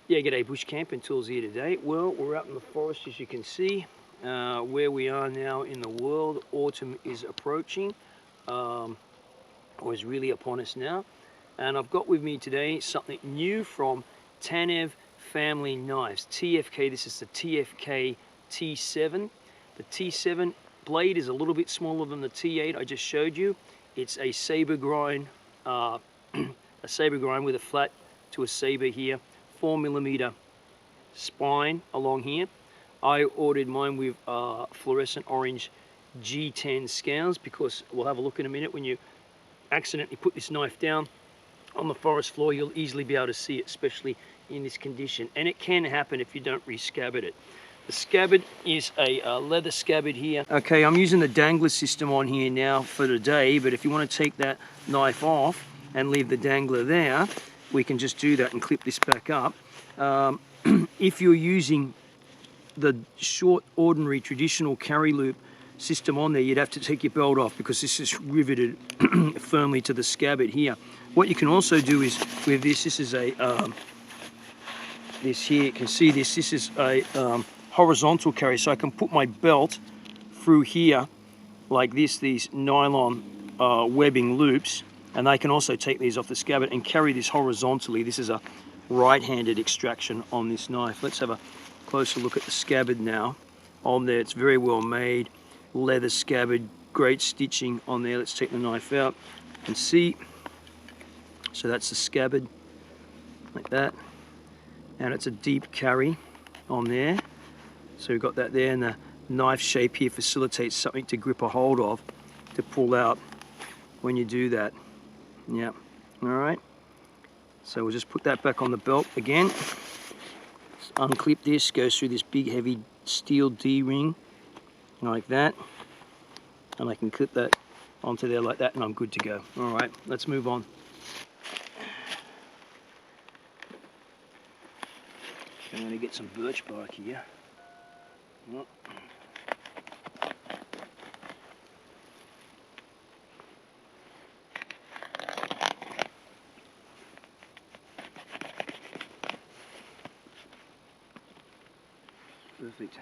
Yeah, g'day Bush Camping Tools here today. Well, we're up in the forest, as you can see, where we are now in the world. Autumn is approaching, or is really upon us now. And I've got with me today something new from Tanev Family Knives. TFK, this is the TFK T7. The T7 blade is a little bit smaller than the T8 I just showed you. It's a sabre grind, a sabre grind with a flat to a sabre here. 4mm spine along here. I ordered mine with fluorescent orange G10 scales because we'll have a look in a minute. When you accidentally put this knife down on the forest floor, you'll easily be able to see it, especially in this condition. And it can happen if you don't re-scabbard it. The scabbard is a leather scabbard here. Okay, I'm using the dangler system on here now for today, but if you want to take that knife off and leave the dangler there, we can just do that and clip this back up. If you're using the short, ordinary, traditional carry loop system on there, you'd have to take your belt off because this is riveted firmly to the scabbard here. What you can also do is with this, this is a, this here, you can see this, this is a horizontal carry, so I can put my belt through here like this, these nylon webbing loops, and they can also take these off the scabbard and carry this horizontally. This is a right-handed extraction on this knife. Let's have a closer look at the scabbard now. On there, it's very well made, leather scabbard, great stitching on there. Let's take the knife out and see. So that's the scabbard, like that. And it's a deep carry on there. So we've got that there, and the knife shape here facilitates something to grip a hold of, to pull out when you do that. Yeah, all right. So we'll just put that back on the belt again. Let's unclip this, goes through this big heavy steel D-ring like that. And I can clip that onto there like that and I'm good to go. All right, let's move on. I'm going to get some birch bark here. Oh. Perfect.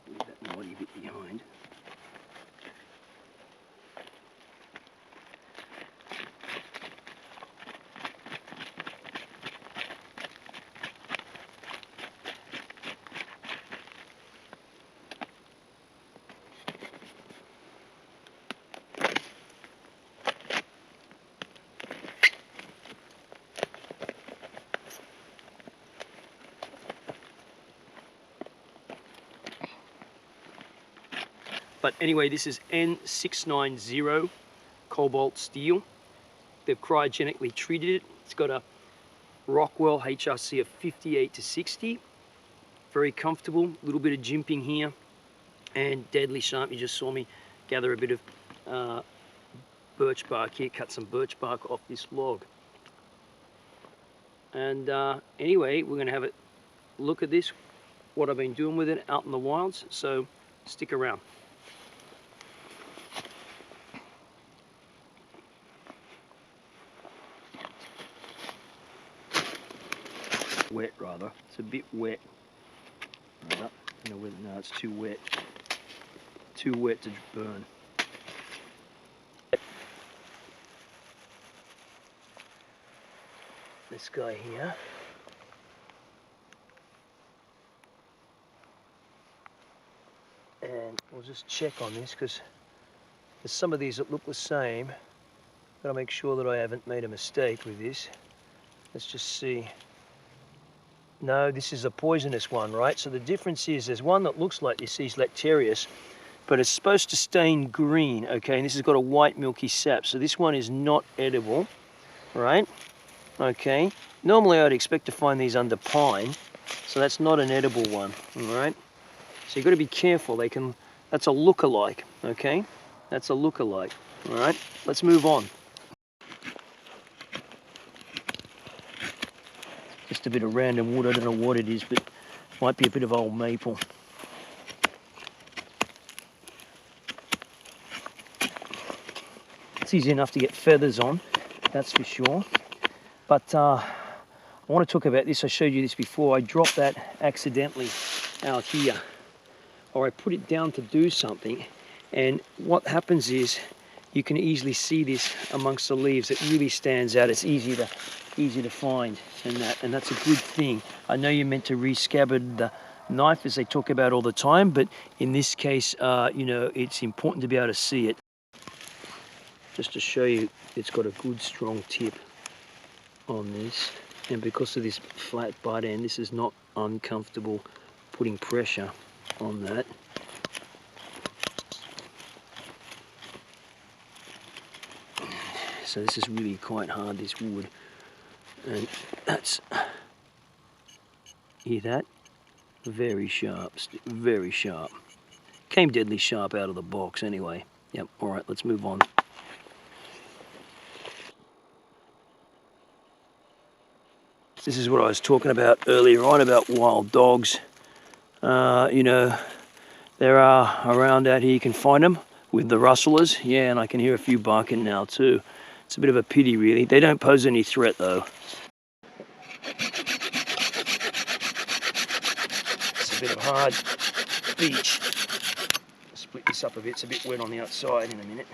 Leave that knotty bit behind. But anyway, this is N690 cobalt steel. They've cryogenically treated it. It's got a Rockwell HRC of 58 to 60. Very comfortable, a little bit of jimping here, and deadly sharp. You just saw me gather a bit of birch bark here, cut some birch bark off this log. And anyway, we're gonna have a look at this, what I've been doing with it out in the wilds, so stick around. Wet rather, it's a bit wet. No, it's too wet. Too wet to burn. This guy here. And we'll just check on this because there's some of these that look the same. Gotta make sure that I haven't made a mistake with this. Let's just see. No, this is a poisonous one, right? So the difference is there's one that looks like this, is Lactarius, but it's supposed to stain green, okay? And this has got a white milky sap. So this one is not edible, right? Okay. Normally I'd expect to find these under pine, so that's not an edible one, all right? So you've got to be careful. They can, that's a look-alike, okay? That's a look-alike, all right? Let's move on. Just a bit of random wood, I don't know what it is, but might be a bit of old maple. It's easy enough to get feathers on. that's for sure. But I want to talk about this. I showed you this before. I dropped that accidentally out here, or I put it down to do something, and what happens is you can easily see this amongst the leaves. It really stands out. It's easy to find, and that's a good thing. I know you're meant to re-scabbard the knife, as they talk about all the time, but in this case, you know, it's important to be able to see it. Just to show you, it's got a good strong tip on this, and because of this flat butt end, this is not uncomfortable putting pressure on that. So this is really quite hard, this wood, and that's, hear that? Very sharp, very sharp. Came deadly sharp out of the box anyway. Yep, all right, let's move on. This is what I was talking about earlier on about wild dogs. You know, there are around out here, you can find them with the rustlers. Yeah, and I can hear a few barking now too. It's a bit of a pity really. They don't pose any threat though. It's a bit of hard beach. I'll split this up a bit, it's a bit wet on the outside in a minute.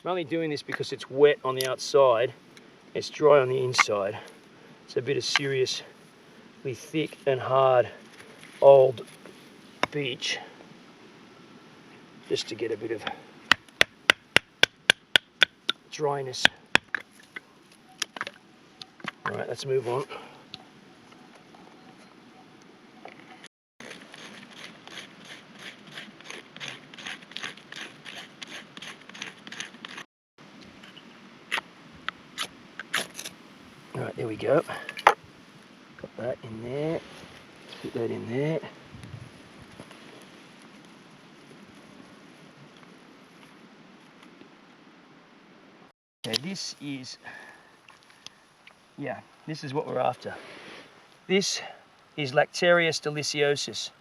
I'm only doing this because it's wet on the outside, it's dry on the inside. It's a bit of seriously thick and hard old beech, just to get a bit of dryness. All right, let's move on. All right, there we go. Got that in there. Let's put that in there. Okay, this is, yeah, this is what we're after. This is Lactarius deliciosus.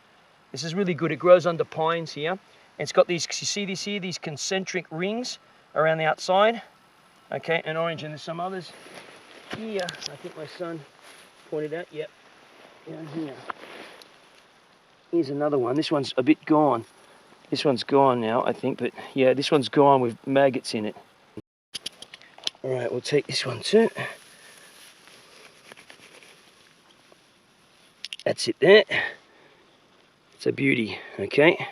This is really good. It grows under pines here. And it's got these, you see this here, these concentric rings around the outside. Okay, and orange, and there's some others here. I think my son pointed out, yep, down here. Here's another one. This one's a bit gone. This one's gone now, I think, but yeah, this one's gone with maggots in it. All right, we'll take this one too. That's it there. It's a beauty, okay?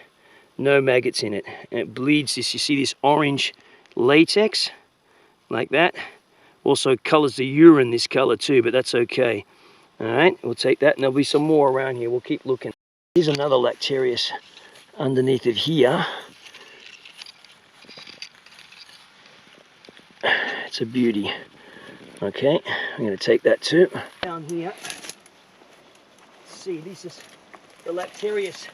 No maggots in it. And it bleeds this, you see this orange latex, like that. Also colors the urine this color too, but that's okay. All right, we'll take that, and there'll be some more around here. We'll keep looking. Here's another Lactarius underneath it here. It's a beauty. Okay, I'm going to take that too. Down here, see, this is the Lactarius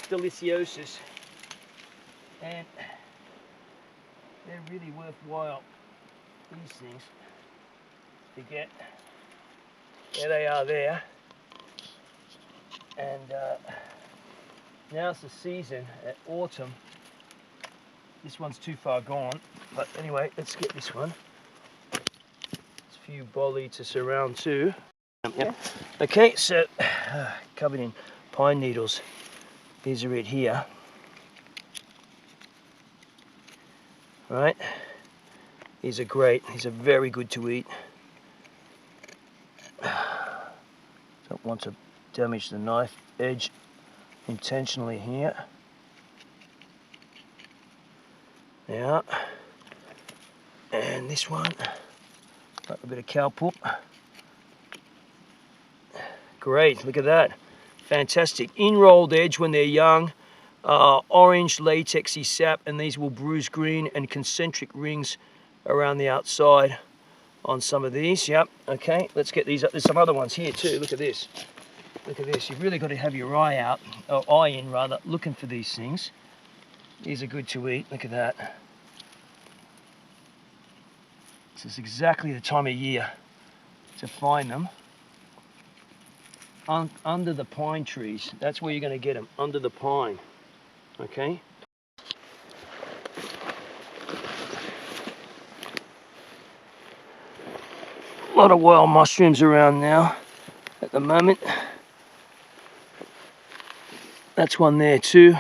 deliciosus, and they're really worthwhile, these things, to get. There they are there, and now's the season at autumn. This one's too far gone, but anyway, let's get this one. There's a few bollies around too. Yep. Okay, so covered in pine needles. These are it here. Right, these are great. These are very good to eat. Don't want to damage the knife edge intentionally here. Yeah, and this one, got a bit of cow poop. Great, look at that. Fantastic. In-rolled edge when they're young. Orange latexy sap, and these will bruise green, and concentric rings around the outside on some of these. Yep. Okay, let's get these up. There's some other ones here too. Look at this. Look at this. You've really got to have your eye out, or eye in rather, looking for these things. These are good to eat. Look at that. This is exactly the time of year to find them. Under the pine trees. That's where you're going to get them, under the pine. Okay. A lot of wild mushrooms around now at the moment. That's one there too.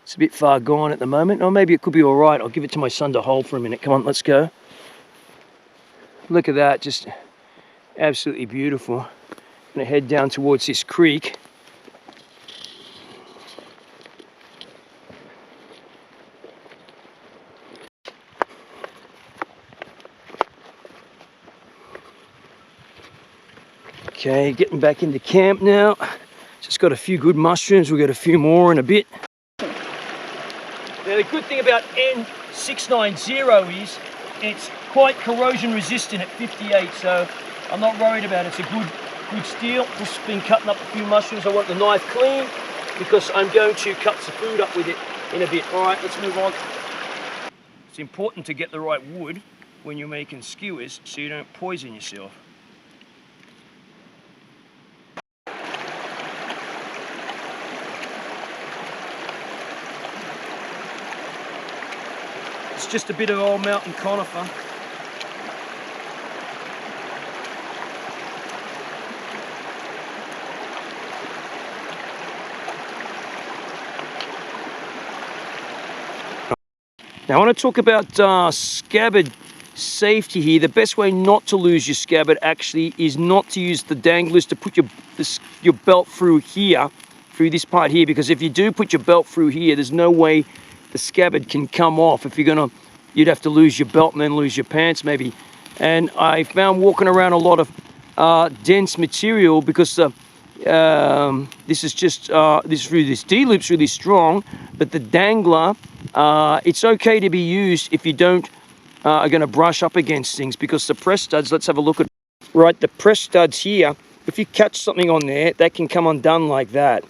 It's a bit far gone at the moment. Or maybe it could be all right. I'll give it to my son to hold for a minute. Come on, let's go. Look at that, just absolutely beautiful. I'm going to head down towards this creek. Okay, getting back into camp now. Just got a few good mushrooms. We'll get a few more in a bit. Now the good thing about N690 is it's quite corrosion resistant at 58, so I'm not worried about it. It's a good steel. Just been cutting up a few mushrooms. I want the knife clean because I'm going to cut some food up with it in a bit. All right, let's move on. It's important to get the right wood when you're making skewers so you don't poison yourself. It's just a bit of old mountain conifer. Now I want to talk about scabbard safety here. The best way not to lose your scabbard actually is not to use the danglers to put your belt through here, through this part here, because if you do put your belt through here, there's no way the scabbard can come off. If you're gonna, you'd have to lose your belt and then lose your pants maybe. And I found walking around a lot of dense material because this is just this D-loop's really strong, but the dangler, it's okay to be used if you don't are going to brush up against things, because the press studs, let's have a look at, right, the press studs here, if you catch something on there, that can come undone like that,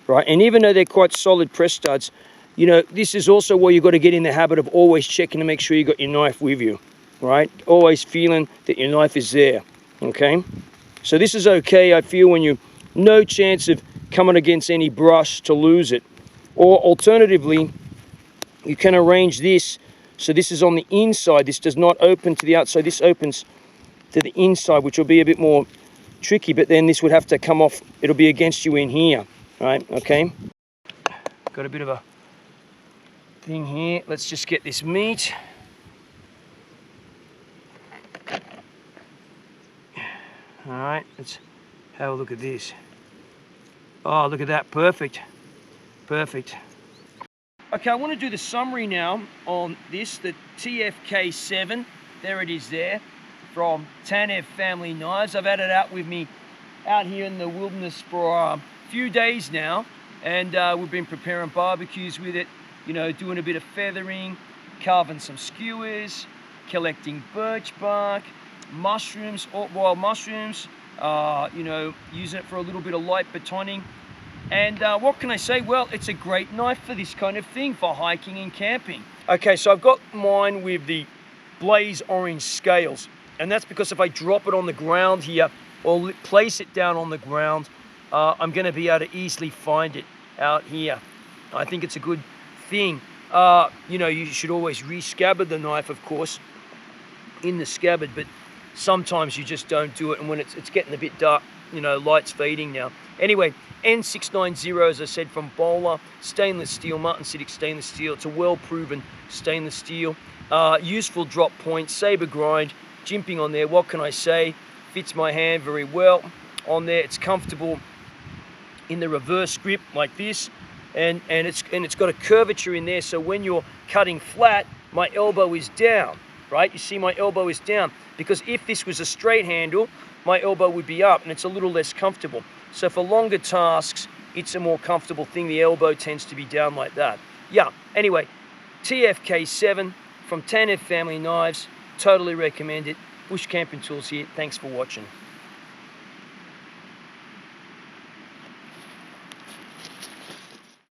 right? And even though they're quite solid press studs, you know, this is also where you've got to get in the habit of always checking to make sure you got your knife with you, right? Always feeling that your knife is there, okay? So this is okay, I feel, when you no chance of coming against any brush to lose it. Or alternatively, you can arrange this so this is on the inside. This does not open to the outside. This opens to the inside, which will be a bit more tricky, but then this would have to come off. It'll be against you in here, right? Okay. Got a bit of a thing here. Let's just get this meat. All right, let's have a look at this. Oh, look at that, perfect, perfect. Okay, I want to do the summary now on this, the TFK T7. There it is there, from Tanev Family Knives. I've had it out with me out here in the wilderness for a few days now, and we've been preparing barbecues with it, you know, doing a bit of feathering, carving some skewers, collecting birch bark, mushrooms, wild mushrooms, you know, using it for a little bit of light batoning. And what can I say? Well, it's a great knife for this kind of thing, for hiking and camping. Okay, so I've got mine with the blaze orange scales, and that's because if I drop it on the ground here or place it down on the ground, I'm going to be able to easily find it out here. I think it's a good thing. You know, you should always re-scabbard the knife, of course, in the scabbard, but sometimes you just don't do it, and when it's getting a bit dark, you know, light's fading now. Anyway, N690, as I said, from Bowler, stainless steel, martensitic stainless steel. It's a well-proven stainless steel. Useful drop point, sabre grind, jimping on there. What can I say? Fits my hand very well on there. It's comfortable in the reverse grip like this, and it's got a curvature in there, so when you're cutting flat, my elbow is down, right? You see my elbow is down, because if this was a straight handle, my elbow would be up, and it's a little less comfortable. So for longer tasks, it's a more comfortable thing. The elbow tends to be down like that. Yeah, anyway, TFK 7 from Tanev Family Knives. Totally recommend it. Bush camping tools here. Thanks for watching.